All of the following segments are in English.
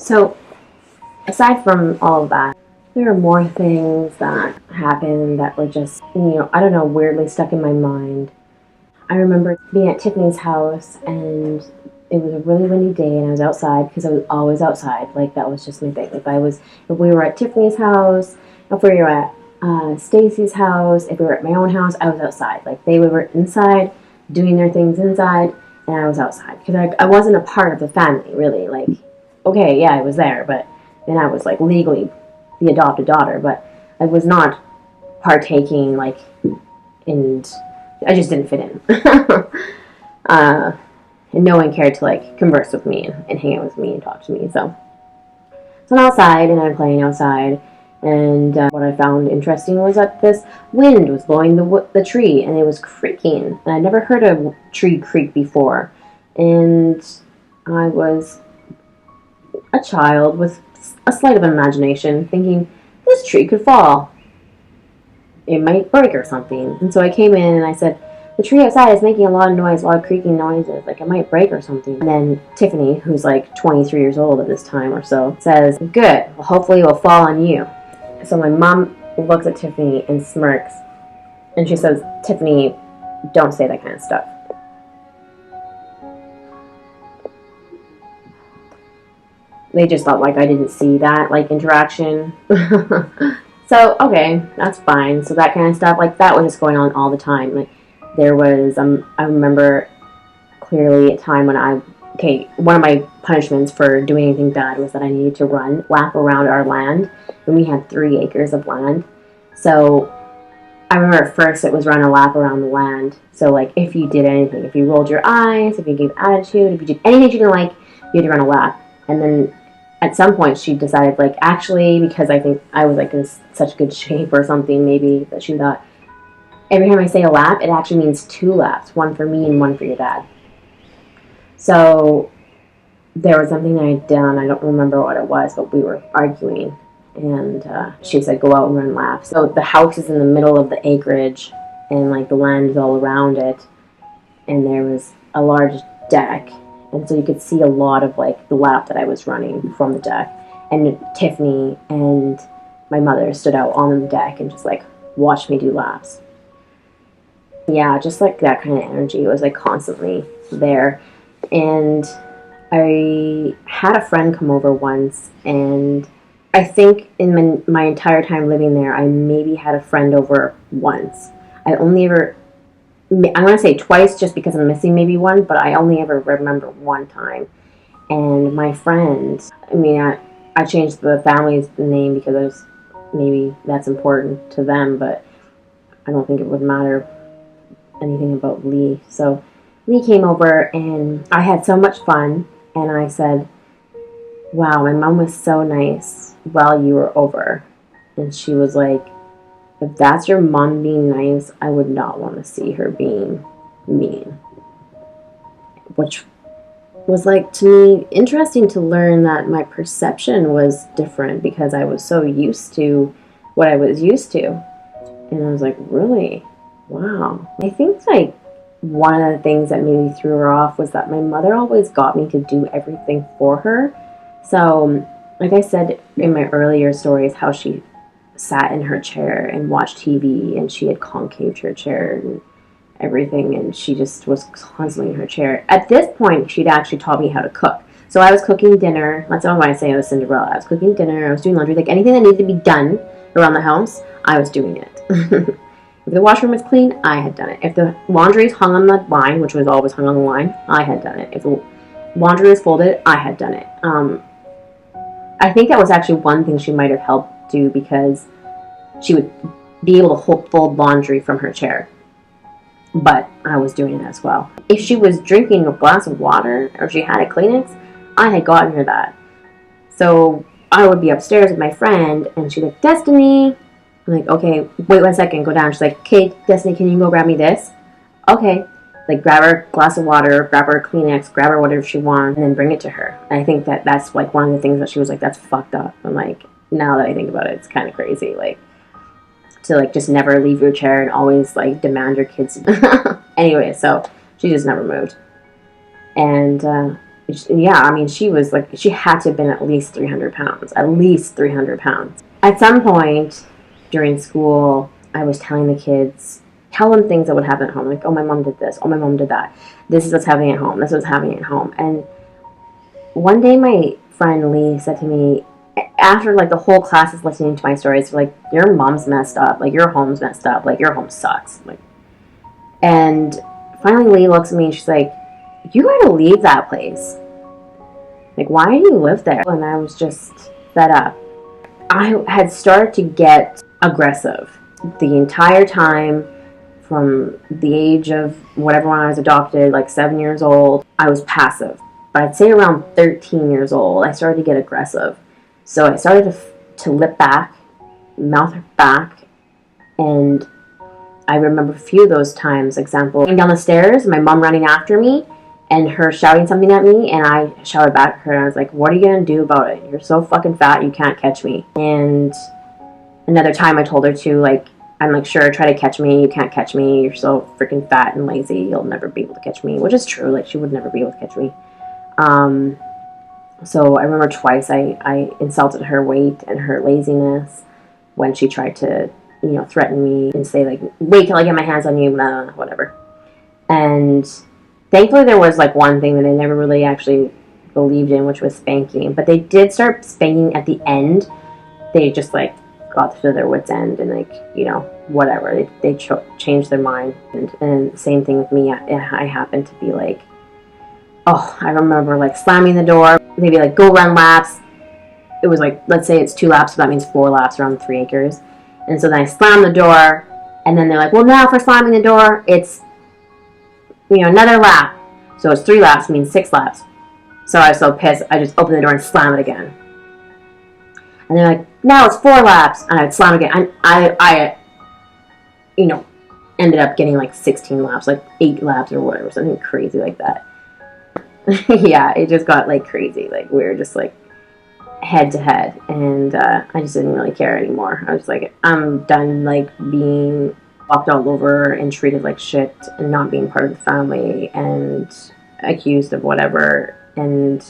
So, aside from all of that, there are more things that happened that were just, I don't know, weirdly stuck in my mind. I remember being at Tiffany's house, and it was a really windy day, and I was outside because I was always outside. Like, that was just my thing. If we were at Tiffany's house, if we were at Stacy's house, if we were at my own house, I was outside. Like, they were inside doing their things inside, and I was outside because I wasn't a part of the family, really. Like, okay, yeah, I was there, but then I was like legally the adopted daughter, but I was not partaking, like, and I just didn't fit in. And no one cared to, like, converse with me and hang out with me and talk to me. So I'm outside, and I'm playing outside, and what I found interesting was that this wind was blowing the tree, and it was creaking, and I'd never heard a tree creak before. And I was a child with a slight of imagination, thinking, this tree could fall. It might break or something. And so I came in and I said, the tree outside is making a lot of noise, a lot of creaking noises, like it might break or something. And then Tiffany, who's like 23 years old at this time or so, says, good, well, hopefully it will fall on you. So my mom looks at Tiffany and smirks, and she says, Tiffany, don't say that kind of stuff. They just thought, like, I didn't see that, like, interaction. So, okay, that's fine. So that kind of stuff, like, that was just going on all the time. Like, there was, I remember clearly a time when one of my punishments for doing anything bad was that I needed to lap around our land, and we had 3 acres of land. So I remember at first it was run a lap around the land. So, like, if you did anything, if you rolled your eyes, if you gave attitude, if you did anything you didn't like, you had to run a lap. And then at some point she decided, like, actually, because I think I was, like, in such good shape or something, maybe, that she thought, every time I say a lap, it actually means 2 laps, one for me and one for your dad. So there was something that I'd done, I don't remember what it was, but we were arguing, and she said, go out and run laps. So the house is in the middle of the acreage, and, like, the land is all around it, and there was a large deck. And so you could see a lot of, like, the lap that I was running from the deck. And Tiffany and my mother stood out on the deck and just, like, watched me do laps. Yeah, just, like, that kind of energy. It was, like, constantly there. And I had a friend come over once, and I think in my entire time living there, I maybe had a friend over once. I'm going to say twice just because I'm missing maybe one, but I only ever remember one time. And my friend, I changed the family's name because maybe that's important to them, but I don't think it would matter anything about Lee. So Lee came over, and I had so much fun, and I said, wow, my mom was so nice while you were over. And she was like, if that's your mom being nice, I would not want to see her being mean. Which was, like, to me, interesting to learn that my perception was different because I was so used to what I was used to. And I was like, really? Wow. I think, like, one of the things that maybe threw her off was that my mother always got me to do everything for her. So, like I said in my earlier stories, how she sat in her chair and watched TV, and she had concaved her chair and everything, and she just was constantly in her chair. At this point, she'd actually taught me how to cook. So I was cooking dinner. That's why I say I was Cinderella. I was cooking dinner, I was doing laundry, like anything that needed to be done around the house, I was doing it. If the washroom was clean, I had done it. If the laundry was hung on the line, which was always hung on the line, I had done it. If the laundry was folded, I had done it. I think that was actually one thing she might have helped do, because she would be able to fold laundry from her chair. But I was doing it as well. If she was drinking a glass of water, or she had a Kleenex, I had gotten her that. So I would be upstairs with my friend, and she'd be like, Destiny. I'm like, okay, wait 1 second, go down. She's like, okay, Destiny, can you go grab me this? Okay. Like, grab her a glass of water, grab her a Kleenex, grab her whatever she wants, and then bring it to her. And I think that's, like, one of the things that she was like, that's fucked up. I'm like, now that I think about it, it's kind of crazy. Like, to, like, just never leave your chair and always, like, demand your kids. Anyway, so she just never moved. And Yeah, I mean, she was like, she had to have been at least 300 pounds. At least 300 pounds. At some point during school, I was telling the kids, tell them things that would happen at home. Like, oh, my mom did this. Oh, my mom did that. This is what's happening at home. This is what's happening at home. And one day my friend Lee said to me, after like the whole class is listening to my stories, like, your mom's messed up. Like, your home's messed up. Like, your home sucks. Like, and finally Lee looks at me and she's like, you gotta leave that place. Like, why do you live there? And I was just fed up. I had started to get aggressive the entire time from the age of whatever when I was adopted, like 7 years old. I was passive. But I'd say around 13 years old, I started to get aggressive. So I started to lip back, mouth back, and I remember a few of those times. Example, going down the stairs, my mom running after me, and her shouting something at me, and I shouted back at her, and I was like, what are you gonna do about it? You're so fucking fat, you can't catch me. And another time I told her to, like, I'm like, sure, try to catch me, you can't catch me, you're so freaking fat and lazy, you'll never be able to catch me, which is true, like, she would never be able to catch me. So I remember twice I insulted her weight and her laziness when she tried to, threaten me and say, like, wait till I get my hands on you, blah, whatever. And thankfully, there was, like, one thing that I never really actually believed in, which was spanking. But they did start spanking at the end. They just, like, got to their wits' end and, like, whatever. They changed their mind. And same thing with me. I happened to be, like, I remember, like, slamming the door. Maybe, like, go run laps. It was, like, let's say it's 2 laps, so that means 4 laps around 3 acres. And so then I slammed the door. And then they're like, well, now for slamming the door, it's another lap. So it's 3 laps, means 6 laps. So I was so pissed, I just opened the door and slam it again. And they're like, now it's 4 laps. And I'd slam again. And I ended up getting like 16 laps, like 8 laps or whatever, something crazy like that. Yeah, it just got like crazy. Like, we were just like head to head. And I just didn't really care anymore. I was like, I'm done, like, being walked all over and treated like shit and not being part of the family and accused of whatever. And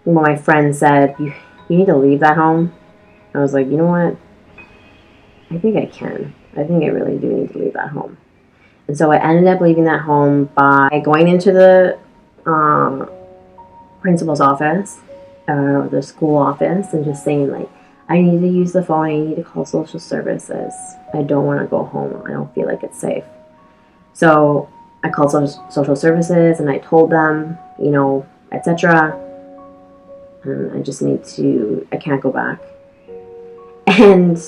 when my friend said, you need to leave that home, I was like, you know what? I think I can. I think I really do need to leave that home. And so I ended up leaving that home by going into the principal's office, or the school office, and just saying, like, I need to use the phone, I need to call social services. I don't want to go home. I don't feel like it's safe. So I called social services and I told them, etc. And I can't go back. And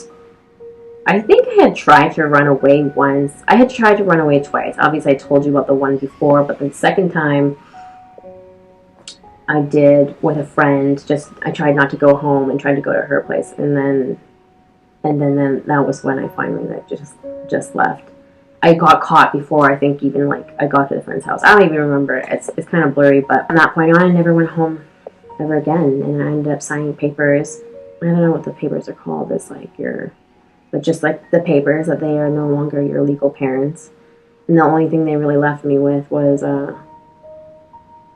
I think I had tried to run away once. I had tried to run away twice. Obviously, I told you about the one before, but the second time I did with a friend. I tried not to go home and tried to go to her place, and then that was when I finally, like, just left. I got caught before, I think, even, like, I got to the friend's house. I don't even remember. It's kind of blurry, but from that point on, I never went home ever again, and I ended up signing papers. I don't know what the papers are called. It's like but just like the papers that they are no longer your legal parents. And the only thing they really left me with was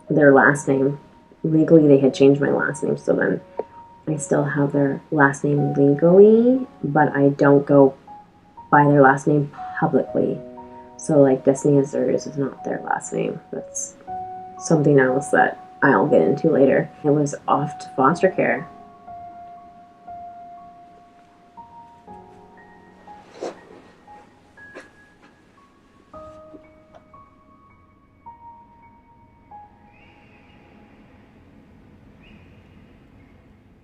their last name. Legally, they had changed my last name, so then I still have their last name legally, but I don't go by their last name publicly. So, like, Destiny Azures is not their last name. That's something else that I'll get into later. It was off to foster care.